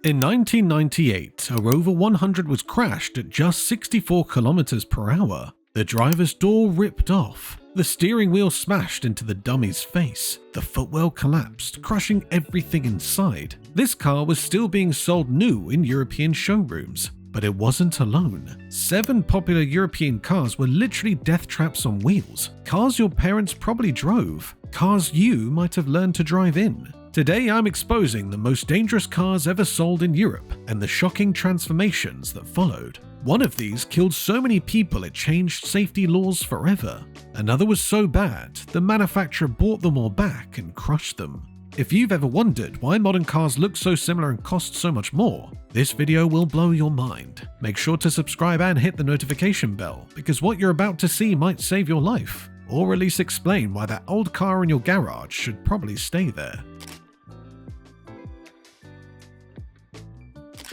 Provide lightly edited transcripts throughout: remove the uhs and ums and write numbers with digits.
In 1998, a Rover 100 was crashed at just 64 kilometers per hour. The driver's door ripped off. The steering wheel smashed into the dummy's face. The footwell collapsed, crushing everything inside. This car was still being sold new in European showrooms. But it wasn't alone. 7 popular European cars were literally death traps on wheels. Cars your parents probably drove. Cars you might have learned to drive in. Today I'm exposing the most dangerous cars ever sold in Europe and the shocking transformations that followed. One of these killed so many people it changed safety laws forever. Another was so bad, the manufacturer bought them all back and crushed them. If you've ever wondered why modern cars look so similar and cost so much more, this video will blow your mind. Make sure to subscribe and hit the notification bell, because what you're about to see might save your life, or at least explain why that old car in your garage should probably stay there.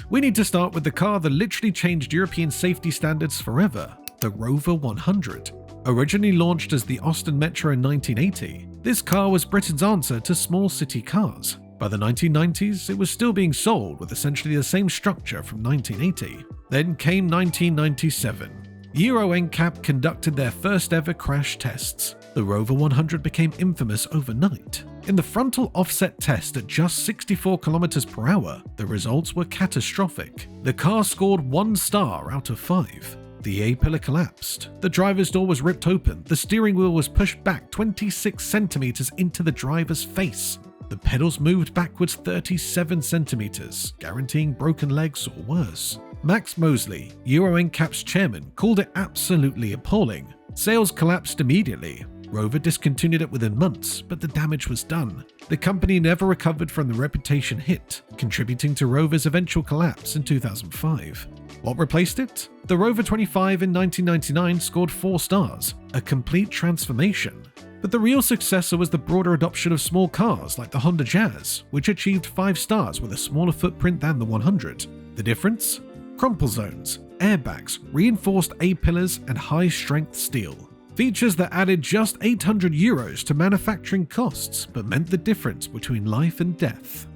We need to start with the car that literally changed European safety standards forever, the Rover 100. Originally launched as the Austin Metro in 1980, this car was Britain's answer to small city cars. By the 1990s, it was still being sold with essentially the same structure from 1980. Then came 1997. Euro NCAP conducted their first ever crash tests. The Rover 100 became infamous overnight. In the frontal offset test at just 64 km per hour, the results were catastrophic. The car scored 1 star out of 5. The A-pillar collapsed, the driver's door was ripped open, the steering wheel was pushed back 26 centimeters into the driver's face. The pedals moved backwards 37 centimeters, guaranteeing broken legs or worse. Max Mosley, Euro NCAP's chairman, called it absolutely appalling. Sales collapsed immediately. Rover discontinued it within months, but the damage was done. The company never recovered from the reputation hit, contributing to Rover's eventual collapse in 2005. What replaced it? The Rover 25 in 1999 scored 4 stars, a complete transformation. But the real successor was the broader adoption of small cars like the Honda Jazz, which achieved 5 stars with a smaller footprint than the 100. The difference? Crumple zones, airbags, reinforced A-pillars, and high-strength steel. Features that added just €800 to manufacturing costs, but meant the difference between life and death.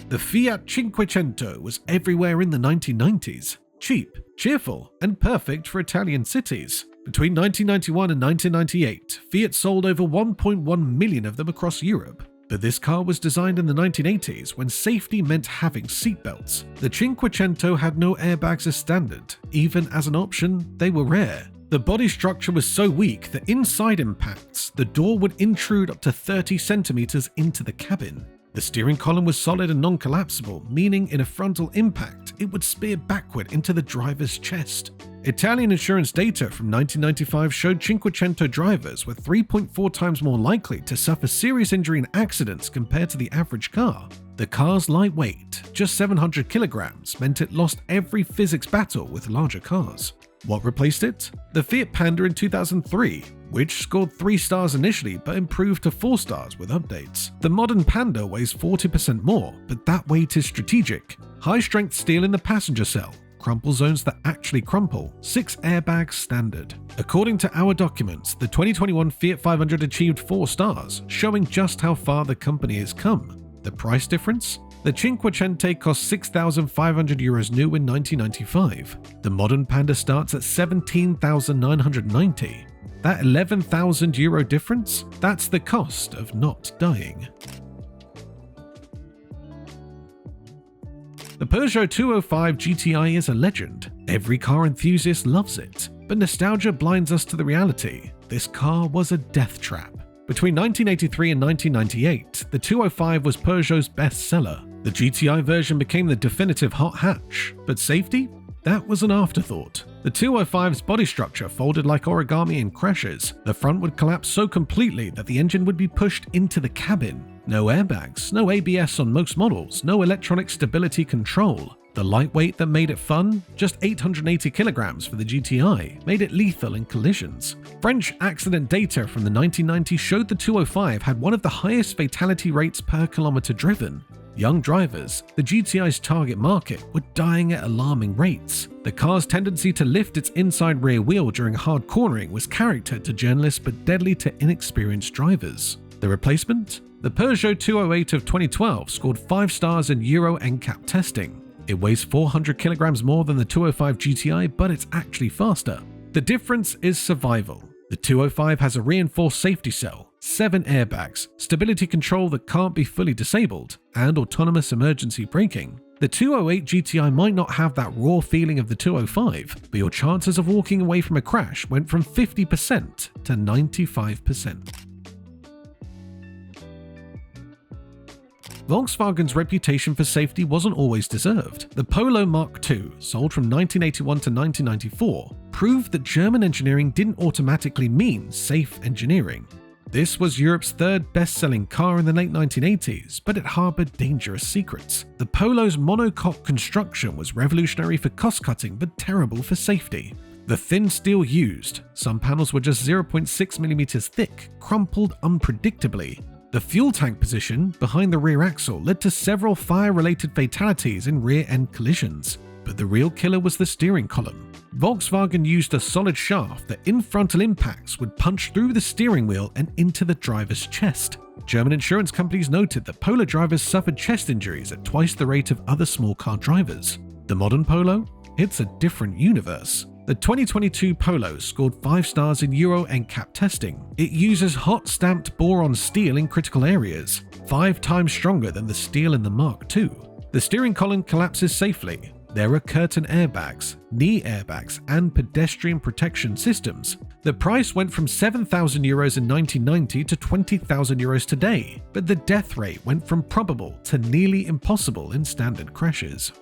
The Fiat Cinquecento was everywhere in the 1990s. Cheap, cheerful, and perfect for Italian cities. Between 1991 and 1998, Fiat sold over 1.1 million of them across Europe. But this car was designed in the 1980s when safety meant having seatbelts. The Cinquecento had no airbags as standard. Even as an option, they were rare. The body structure was so weak that inside impacts, the door would intrude up to 30 centimeters into the cabin. The steering column was solid and non-collapsible, meaning in a frontal impact, it would spear backward into the driver's chest. Italian insurance data from 1995 showed Cinquecento drivers were 3.4 times more likely to suffer serious injury in accidents compared to the average car. The car's lightweight, just 700 kilograms, meant it lost every physics battle with larger cars. What replaced it? The Fiat Panda in 2003, which scored 3 stars initially but improved to 4 stars with updates. The modern Panda weighs 40% more, but that weight is strategic. High-strength steel in the passenger cell, crumple zones that actually crumple, 6 airbags standard. According to our documents, the 2021 Fiat 500 achieved 4 stars, showing just how far the company has come. The price difference? The Cinquecento cost €6,500 new in 1995. The modern Panda starts at 17,990. That €11,000 difference? That's the cost of not dying. The Peugeot 205 GTI is a legend. Every car enthusiast loves it. But nostalgia blinds us to the reality. This car was a death trap. Between 1983 and 1998, the 205 was Peugeot's best seller. The GTI version became the definitive hot hatch, but safety? That was an afterthought. The 205's body structure folded like origami in crashes. The front would collapse so completely that the engine would be pushed into the cabin. No airbags, no ABS on most models, no electronic stability control. The lightweight that made it fun, just 880 kilograms for the GTI, made it lethal in collisions. French accident data from the 1990s showed the 205 had one of the highest fatality rates per kilometer driven. Young drivers, the GTI's target market, were dying at alarming rates. The car's tendency to lift its inside rear wheel during hard cornering was character to journalists but deadly to inexperienced drivers. The replacement? The Peugeot 208 of 2012 scored 5 stars in Euro NCAP testing. It weighs 400 kilograms more than the 205 GTI, but it's actually faster. The difference is survival. The 205 has a reinforced safety cell, 7 airbags, stability control that can't be fully disabled, and autonomous emergency braking. The 208 GTI might not have that raw feeling of the 205, but your chances of walking away from a crash went from 50% to 95%. Volkswagen's reputation for safety wasn't always deserved. The Polo Mk2, sold from 1981 to 1994, proved that German engineering didn't automatically mean safe engineering. This was Europe's third best-selling car in the late 1980s, but it harbored dangerous secrets. The Polo's monocoque construction was revolutionary for cost-cutting but terrible for safety. The thin steel used, some panels were just 0.6mm thick, crumpled unpredictably. The fuel tank position behind the rear axle led to several fire-related fatalities in rear-end collisions, but the real killer was the steering column. Volkswagen used a solid shaft that in frontal impacts would punch through the steering wheel and into the driver's chest. German insurance companies noted that Polo drivers suffered chest injuries at twice the rate of other small car drivers. The modern Polo? It's a different universe. The 2022 Polo scored 5 stars in Euro NCAP testing. It uses hot-stamped boron steel in critical areas, 5 times stronger than the steel in the Mark II. The steering column collapses safely. There are curtain airbags, knee airbags, and pedestrian protection systems. The price went from €7,000 in 1990 to €20,000 today, but the death rate went from probable to nearly impossible in standard crashes.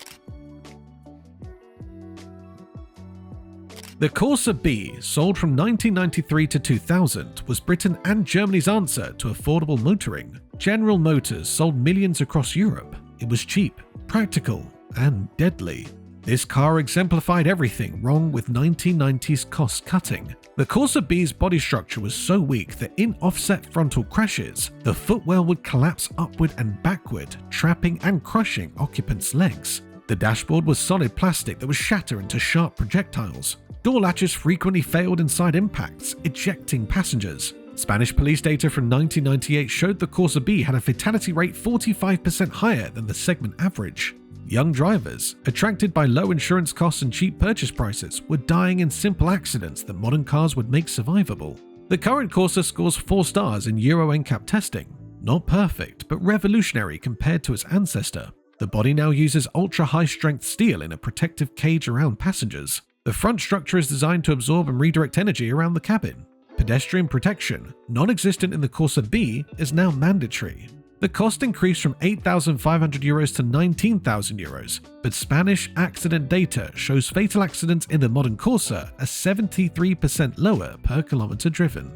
The Corsa B, sold from 1993 to 2000, was Britain and Germany's answer to affordable motoring. General Motors sold millions across Europe. It was cheap, practical, and deadly. This car exemplified everything wrong with 1990s cost-cutting. The Corsa B's body structure was so weak that in offset frontal crashes, the footwell would collapse upward and backward, trapping and crushing occupants' legs. The dashboard was solid plastic that would shatter into sharp projectiles. Door latches frequently failed inside impacts, ejecting passengers. Spanish police data from 1998 showed the Corsa B had a fatality rate 45% higher than the segment average. Young drivers, attracted by low insurance costs and cheap purchase prices, were dying in simple accidents that modern cars would make survivable. The current Corsa scores 4 stars in Euro NCAP testing. Not perfect, but revolutionary compared to its ancestor. The body now uses ultra-high-strength steel in a protective cage around passengers. The front structure is designed to absorb and redirect energy around the cabin. Pedestrian protection, non-existent in the Corsa B, is now mandatory. The cost increased from €8,500 to €19,000, but Spanish accident data shows fatal accidents in the modern Corsa are 73% lower per kilometer driven.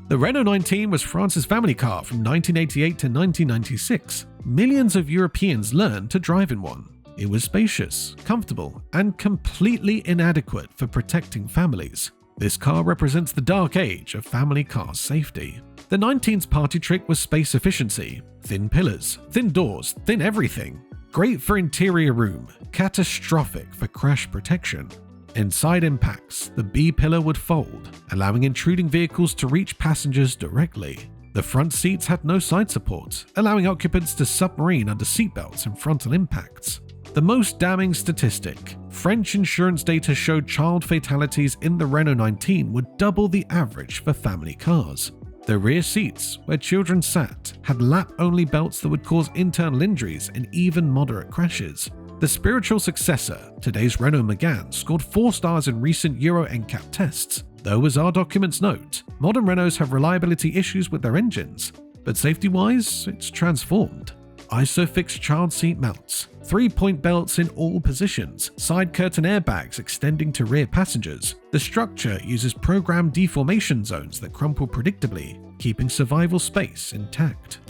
The Renault 19 was France's family car from 1988 to 1996. Millions of Europeans learned to drive in one. It was spacious, comfortable, and completely inadequate for protecting families. This car represents the dark age of family car safety. The 19's party trick was space efficiency. Thin pillars, thin doors, thin everything. Great for interior room, catastrophic for crash protection. Inside impacts, the B pillar would fold, allowing intruding vehicles to reach passengers directly. The front seats had no side support, allowing occupants to submarine under seatbelts in frontal impacts. The most damning statistic: French insurance data showed child fatalities in the Renault 19 would double the average for family cars. The rear seats, where children sat, had lap-only belts that would cause internal injuries in even moderate crashes. The spiritual successor, today's Renault Megane, scored 4 stars in recent Euro NCAP tests. Though, as our documents note, modern Renaults have reliability issues with their engines, but safety-wise, it's transformed. ISOFIX child seat mounts, 3-point belts in all positions, side curtain airbags extending to rear passengers. The structure uses programmed deformation zones that crumple predictably, keeping survival space intact.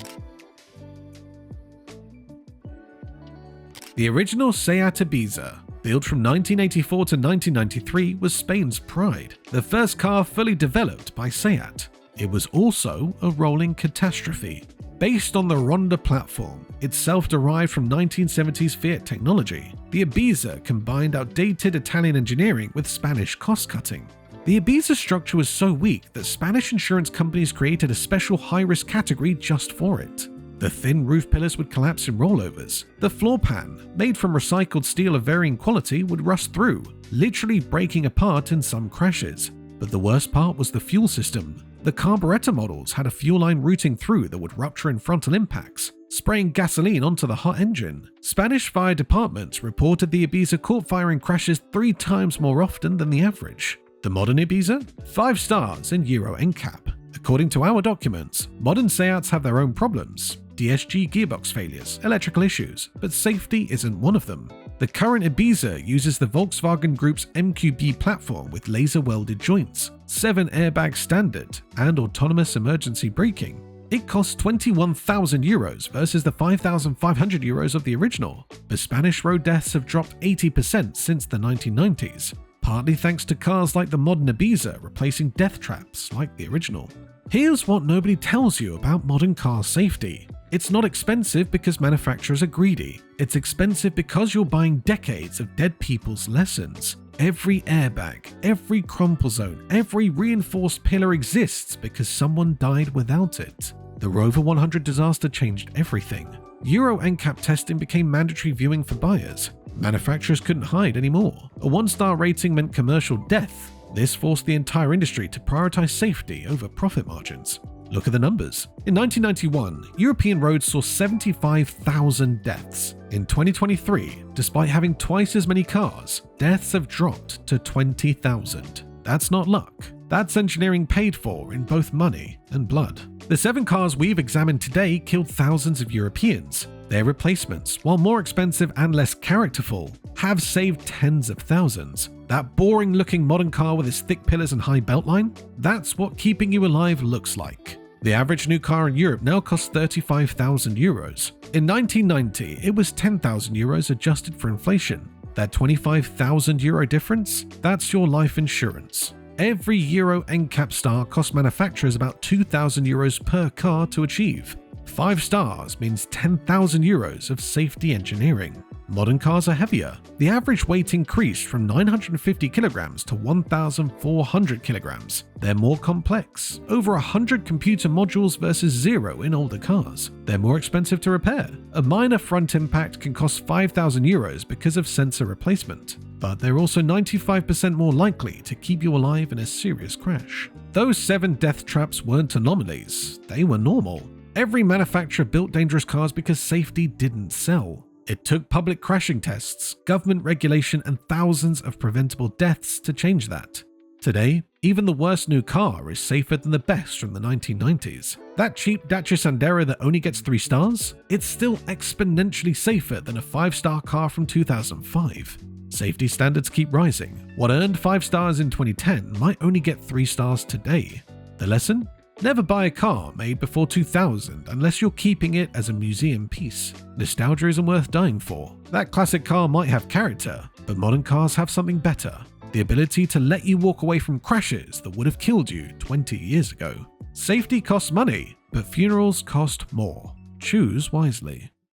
The original Seat Ibiza, built from 1984 to 1993, was Spain's pride, the first car fully developed by Seat. It was also a rolling catastrophe. Based on the Ronda platform, itself derived from 1970s Fiat technology, the Ibiza combined outdated Italian engineering with Spanish cost-cutting. The Ibiza structure was so weak that Spanish insurance companies created a special high-risk category just for it. The thin roof pillars would collapse in rollovers. The floor pan, made from recycled steel of varying quality, would rust through, literally breaking apart in some crashes. But the worst part was the fuel system. The carburetor models had a fuel line routing through that would rupture in frontal impacts, spraying gasoline onto the hot engine. Spanish fire departments reported the Ibiza caught fire in crashes 3 times more often than the average. The modern Ibiza? 5 stars in Euro NCAP. According to our documents, modern Seats have their own problems. DSG gearbox failures, electrical issues, but safety isn't one of them. The current Ibiza uses the Volkswagen Group's MQB platform with laser-welded joints, 7 airbag standard, and autonomous emergency braking. It costs €21,000 versus the €5,500 of the original, but Spanish road deaths have dropped 80% since the 1990s, partly thanks to cars like the modern Ibiza replacing death traps like the original. Here's what nobody tells you about modern car safety. It's not expensive because manufacturers are greedy. It's expensive because you're buying decades of dead people's lessons. Every airbag, every crumple zone, every reinforced pillar exists because someone died without it. The Rover 100 disaster changed everything. Euro NCAP testing became mandatory viewing for buyers. Manufacturers couldn't hide anymore. A 1-star rating meant commercial death. This forced the entire industry to prioritize safety over profit margins. Look at the numbers. In 1991, European roads saw 75,000 deaths. In 2023, despite having twice as many cars, deaths have dropped to 20,000. That's not luck. That's engineering paid for in both money and blood. The 7 cars we've examined today killed thousands of Europeans. Their replacements, while more expensive and less characterful, have saved tens of thousands. That boring-looking modern car with its thick pillars and high beltline? That's what keeping you alive looks like. The average new car in Europe now costs €35,000. In 1990, it was €10,000 adjusted for inflation. That €25,000 difference? That's your life insurance. Every Euro NCAP star costs manufacturers about €2,000 per car to achieve. 5 stars means €10,000 of safety engineering. Modern cars are heavier. The average weight increased from 950 kilograms to 1,400 kilograms. They're more complex, over 100 computer modules versus 0 in older cars. They're more expensive to repair. A minor front impact can cost €5,000 because of sensor replacement, but they're also 95% more likely to keep you alive in a serious crash. Those 7 death traps weren't anomalies, they were normal. Every manufacturer built dangerous cars because safety didn't sell. It took public crashing tests, government regulation, and thousands of preventable deaths to change that. Today, even the worst new car is safer than the best from the 1990s. That cheap Dacia Sandero that only gets 3 stars? It's still exponentially safer than a 5-star car from 2005. Safety standards keep rising. What earned 5 stars in 2010 might only get 3 stars today. The lesson? Never buy a car made before 2000 unless you're keeping it as a museum piece. Nostalgia isn't worth dying for. That classic car might have character, but modern cars have something better. The ability to let you walk away from crashes that would have killed you 20 years ago. Safety costs money, but funerals cost more. Choose wisely.